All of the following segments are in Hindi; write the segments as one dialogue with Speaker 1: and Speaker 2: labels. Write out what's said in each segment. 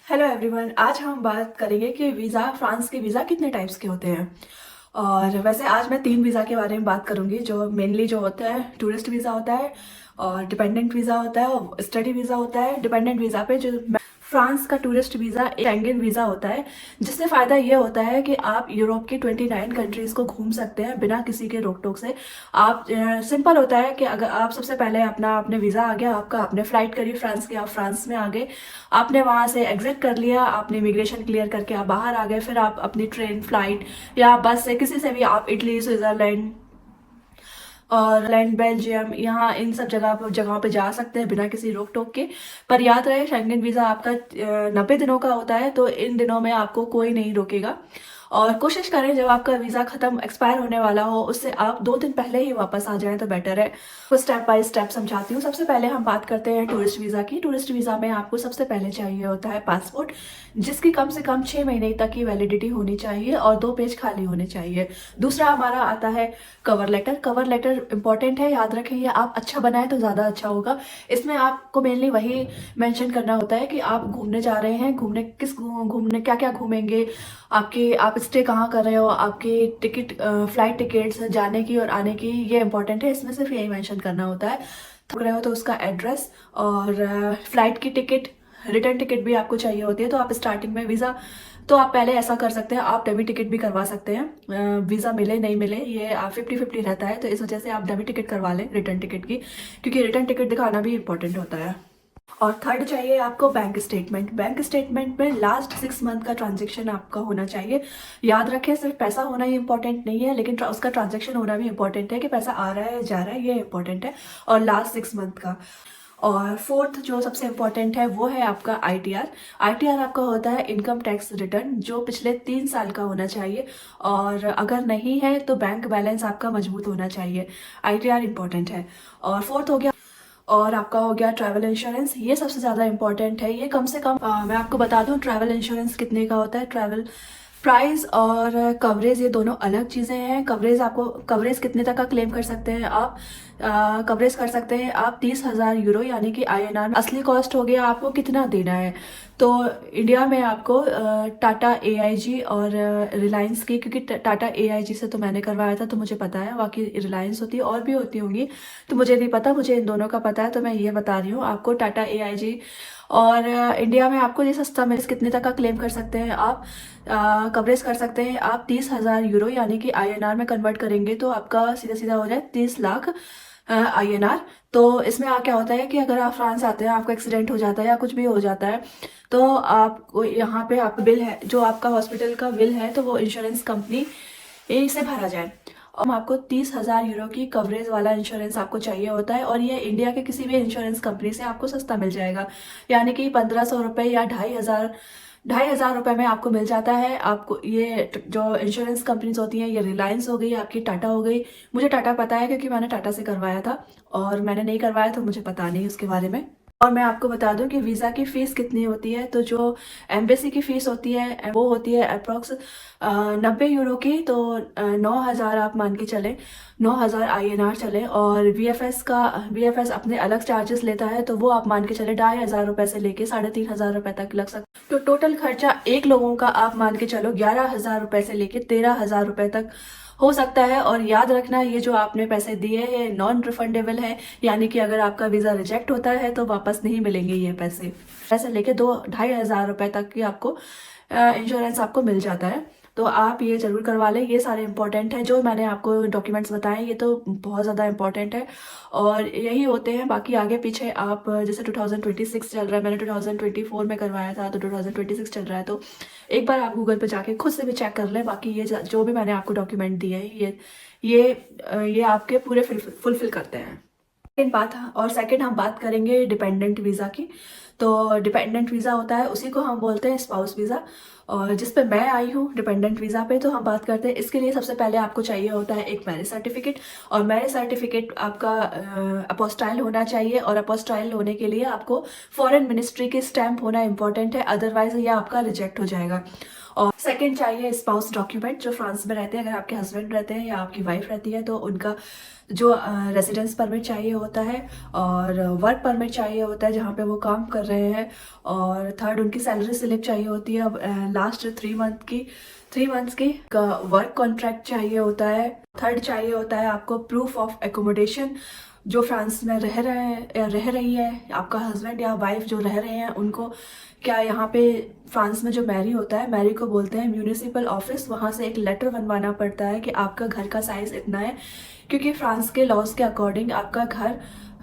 Speaker 1: हेलो एवरीवन, आज हम बात करेंगे कि वीज़ा फ्रांस के वीज़ा कितने टाइप्स के होते हैं। और वैसे आज मैं 3 वीज़ा के बारे में बात करूंगी। जो मेनली जो होता है टूरिस्ट वीज़ा होता है, और डिपेंडेंट वीज़ा होता है, और स्टडी वीज़ा होता है। डिपेंडेंट वीज़ा पे जो फ्रांस का टूरिस्ट वीज़ा एक शेंगन वीज़ा होता है, जिससे फ़ायदा ये होता है कि आप यूरोप की 29 कंट्रीज़ को घूम सकते हैं बिना किसी के रोक टोक से। आप सिंपल होता है कि अगर आप सबसे पहले आपने वीज़ा आ गया आपका, आपने फ़्लाइट करी फ्रांस की, आप फ्रांस में आ गए, आपने वहाँ से एग्जिट कर लिया, आपने इमिग्रेशन क्लियर करके आप बाहर आ गए, फिर आप अपनी ट्रेन फ्लाइट या बस से किसी से भी आप इटली, स्विट्ज़रलैंड और लैंड, बेल्जियम, यहाँ इन सब जगहों पे जा सकते हैं बिना किसी रोक टोक के। पर याद रहे, शेंगन वीज़ा आपका 90 दिनों का होता है, तो इन दिनों में आपको कोई नहीं रोकेगा। और कोशिश करें जब आपका वीज़ा ख़त्म एक्सपायर होने वाला हो, उससे आप 2 दिन पहले ही वापस आ जाएं तो बेटर है। तो स्टेप बाय स्टेप समझाती हूँ। सबसे पहले हम बात करते हैं टूरिस्ट वीज़ा की। टूरिस्ट वीज़ा में आपको सबसे पहले चाहिए होता है पासपोर्ट, जिसकी कम से कम 6 महीने तक की वैलिडिटी होनी चाहिए और 2 पेज खाली होने चाहिए। दूसरा हमारा आता है cover letter. Cover letter important है, याद रखें, ये आप अच्छा बनाए तो ज़्यादा अच्छा होगा। इसमें आपको मेनली वही मेंशन करना होता है कि आप घूमने जा रहे हैं, घूमने क्या क्या घूमेंगे, आप स्टे कहाँ कर रहे हो, आपकी टिकट, फ्लाइट टिकट्स जाने की और आने की, ये इंपॉर्टेंट है। इसमें सिर्फ यही मेंशन करना होता है। थक रहे हो तो उसका एड्रेस और फ्लाइट की टिकट, रिटर्न टिकट भी आपको चाहिए होती है। तो आप स्टार्टिंग में वीज़ा, तो आप पहले ऐसा कर सकते हैं, आप डेबिट टिकट भी करवा सकते हैं। वीज़ा मिले नहीं मिले ये आप 50-50 रहता है, तो इस वजह से आप डेबिट टिकट करवा लें रिटर्न टिकट की, क्योंकि रिटर्न टिकट दिखाना भी इंपॉर्टेंट होता है। और थर्ड चाहिए आपको बैंक स्टेटमेंट। बैंक स्टेटमेंट में लास्ट 6 मंथ का ट्रांजेक्शन आपका होना चाहिए। याद रखें, सिर्फ पैसा होना ही इंपॉर्टेंट नहीं है, लेकिन उसका ट्रांजेक्शन होना भी इंपॉर्टेंट है, कि पैसा आ रहा है जा रहा है, ये इंपॉर्टेंट है। और लास्ट 6 मंथ का। और फोर्थ जो सबसे इम्पोर्टेंट है वो है आपका आईटीआर। आईटीआर आपका होता है इनकम टैक्स रिटर्न, जो पिछले 3 साल का होना चाहिए, और अगर नहीं है तो बैंक बैलेंस आपका मजबूत होना चाहिए। आईटीआर इंपॉर्टेंट है। और फोर्थ हो गया, और आपका हो गया ट्रैवल इंश्योरेंस। ये सबसे ज़्यादा इंपॉर्टेंट है। ये कम से कम मैं आपको बता दूं, ट्रैवल इंश्योरेंस कितने का होता है। ट्रैवल प्राइस और कवरेज ये दोनों अलग चीज़ें हैं। कवरेज कितने तक का क्लेम कर सकते हैं आप। कवरेज कर सकते हैं आप 30,000 यूरो, यानी कि आईएनआर में असली कॉस्ट हो गया आपको कितना देना है। तो इंडिया में आपको टाटा एआईजी और रिलायंस की, क्योंकि टाटा एआईजी से तो मैंने करवाया था तो मुझे पता है, बाकी रिलायंस होती है और भी होती होंगी तो मुझे नहीं पता, मुझे इन दोनों का पता है तो मैं ये बता रही हूँ आपको। टाटा एआईजी और इंडिया में आपको ये सस्ता में कितने तक का क्लेम कर सकते हैं आप, कवरेज कर सकते हैं आप 30,000 यूरो, यानी कि आईएनआर में कन्वर्ट करेंगे तो आपका सीधा सीधा हो जाए 30 लाख आईएनआर। तो इसमें क्या होता है कि अगर आप फ्रांस आते हैं, आपका एक्सीडेंट हो जाता है या कुछ भी हो जाता है, तो आपको यहाँ पे आपका बिल है, जो आपका हॉस्पिटल का बिल है, तो वो इंश्योरेंस कंपनी से भरा जाए। और आपको 30,000 यूरो की कवरेज वाला इंश्योरेंस आपको चाहिए होता है, और ये इंडिया के किसी भी इंश्योरेंस कंपनी से आपको सस्ता मिल जाएगा, यानी कि 1,500 रुपये या 2,500 रुपये में आपको मिल जाता है। आपको ये जो इंश्योरेंस कंपनीज होती हैं, ये रिलायंस हो गई, आपकी टाटा हो गई। मुझे टाटा पता है क्योंकि मैंने टाटा से करवाया था, और मैंने नहीं करवाया तो मुझे पता नहीं उसके बारे में। और मैं आपको बता दूं कि वीज़ा की फ़ीस कितनी होती है। तो जो एम्बेसी की फ़ीस होती है वो होती है अप्रॉक्स 90 यूरो की। तो 9,000 आप मान के चलें, 9,000 आईएनआर चले। और वीएफएस अपने अलग चार्जेस लेता है, तो वो आप मान के चले 2,500 रुपये से लेके 3,500 रुपये तक लग सकता है। तो टोटल खर्चा एक लोगों का आप मान के चलो 11,000 रुपये से लेके 13,000 रुपये तक हो सकता है। और याद रखना, ये जो आपने पैसे दिए हैं नॉन रिफंडेबल है, यानी कि अगर आपका वीज़ा रिजेक्ट होता है तो वापस नहीं मिलेंगे ये पैसे। पैसे लेके 2-2,500 रुपये तक की आपको इंश्योरेंस आपको मिल जाता है। तो आप ये ज़रूर करवा लें। ये सारे इंपॉर्टेंट हैं जो मैंने आपको डॉक्यूमेंट्स बताए, ये तो बहुत ज़्यादा इंपॉर्टेंट है और यही होते हैं। बाकी आगे पीछे आप, जैसे 2026 चल रहा है, मैंने 2024 में करवाया था, तो 2026 चल रहा है, तो एक बार आप गूगल पे जाके खुद से भी चेक कर लें। बाकी ये जो भी मैंने आपको डॉक्यूमेंट दिए हैं, ये आपके पूरे फुलफिल करते हैं। सेकंड हम बात करेंगे डिपेंडेंट वीज़ा की। तो डिपेंडेंट वीज़ा होता है, उसी को हम बोलते हैं स्पाउस वीज़ा, और जिस पे मैं आई हूँ डिपेंडेंट वीज़ा पे। तो हम बात करते हैं, इसके लिए सबसे पहले आपको चाहिए होता है एक मैरिज सर्टिफिकेट। और मैरिज सर्टिफिकेट आपका अपोस्टाइल होना चाहिए, और अपोस्टाइल होने के लिए आपको फॉरेन मिनिस्ट्री की स्टैंप होना इंपॉर्टेंट है, अदरवाइज ये आपका रिजेक्ट हो जाएगा। और सेकंड चाहिए स्पाउस डॉक्यूमेंट। जो फ्रांस में रहते हैं, अगर आपके हस्बैंड रहते हैं या आपकी वाइफ रहती है, तो उनका जो रेजिडेंस परमिट चाहिए होता है, और वर्क परमिट चाहिए होता है जहाँ पे वो काम कर कर रहे हैं। और थर्ड, उनकी सैलरी स्लिप चाहिए होती है अब लास्ट 3 मंथ्स की का वर्क कॉन्ट्रैक्ट चाहिए होता है। थर्ड चाहिए होता है आपको प्रूफ ऑफ एकोमोडेशन, जो फ्रांस में रह रही है आपका हस्बैंड या वाइफ जो रह रहे हैं उनको, क्या यहाँ पे फ्रांस में जो मैरी होता है, मैरी को बोलते हैं म्यूनिसिपल ऑफिस, वहाँ से एक लेटर बनवाना पड़ता है कि आपका घर का साइज़ इतना है, क्योंकि फ्रांस के लॉज के अकॉर्डिंग आपका घर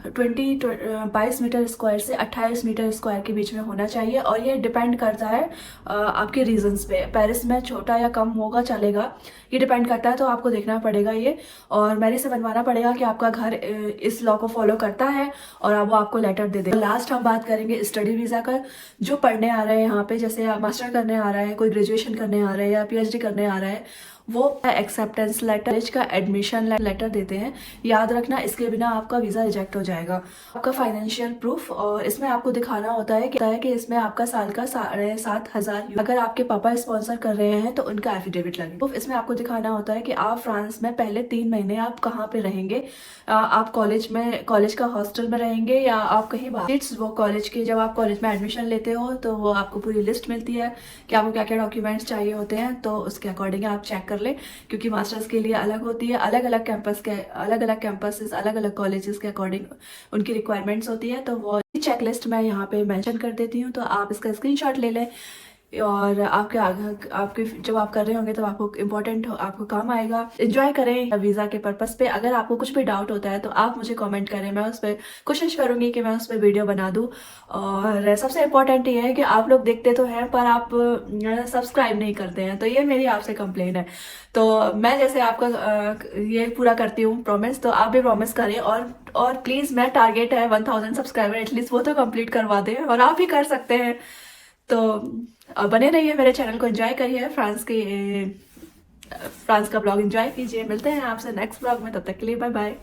Speaker 1: 22 मीटर स्क्वायर से 28 मीटर स्क्वायर के बीच में होना चाहिए। और ये डिपेंड करता है आपके रीजंस पे, पेरिस में छोटा या कम होगा चलेगा, ये डिपेंड करता है, तो आपको देखना पड़ेगा ये। और मैरी से बनवाना पड़ेगा कि आपका घर इस लॉ को फॉलो करता है और अब वो आपको लेटर दे दे। लास्ट हम बात करेंगे स्टडी वीज़ा का। जो पढ़ने आ रहे हैं यहाँ पे, जैसे मास्टर करने आ रहा है, कोई ग्रेजुएशन करने आ रहा है या PhD करने आ रहा है, वो एक्सेप्टेंस लेटर का एडमिशन लेटर देते हैं। याद रखना, इसके बिना आपका वीज़ा रिजेक्ट हो जाएगा। आपका फाइनेंशियल प्रूफ, और इसमें आपको दिखाना होता है कि इसमें आपका साल का 7,500, अगर आपके पापा स्पॉन्सर कर रहे हैं तो उनका एफिडेविट लगेगा। इसमें आपको दिखाना होता है कि आप फ्रांस में पहले 3 महीने आप कहाँ पे रहेंगे, आप कॉलेज का हॉस्टल में रहेंगे या आप कहीं बाहर। वो कॉलेज के, जब आप कॉलेज में एडमिशन लेते हो तो वो आपको पूरी लिस्ट मिलती है कि आपको क्या क्या डॉक्यूमेंट्स चाहिए होते हैं, तो उसके अकॉर्डिंग आप चेक कर ले, क्योंकि मास्टर्स के लिए अलग होती है, अलग अलग कैंपसेस अलग अलग कॉलेजेस के अकॉर्डिंग उनकी रिक्वायरमेंट्स होती है। तो वो चेकलिस्ट मैं यहाँ पे मेंशन कर देती हूँ, तो आप इसका स्क्रीनशॉट ले लें और आपके जब आप कर रहे होंगे तो आपको इम्पोर्टेंट आपको काम आएगा। एंजॉय करें वीज़ा के पर्पस पे। अगर आपको कुछ भी डाउट होता है तो आप मुझे कमेंट करें, मैं उस पर कोशिश करूँगी कि मैं उस पर वीडियो बना दूँ। और सबसे इम्पोर्टेंट ये है कि आप लोग देखते तो हैं पर आप सब्सक्राइब नहीं करते हैं, तो ये मेरी आपसे कंप्लेन है। तो मैं जैसे आपका ये पूरा करती हूँ प्रॉमिस, तो आप भी प्रॉमिस करें। और प्लीज़, मैं टारगेट है 1000 सब्सक्राइबर एटलीस्ट, वो तो कंप्लीट करवा दें, और आप भी कर सकते हैं। तो बने रहिए मेरे चैनल को, एंजॉय करिए फ्रांस का ब्लॉग एंजॉय कीजिए। मिलते हैं आपसे नेक्स्ट ब्लॉग में, तब तक के लिए बाय बाय।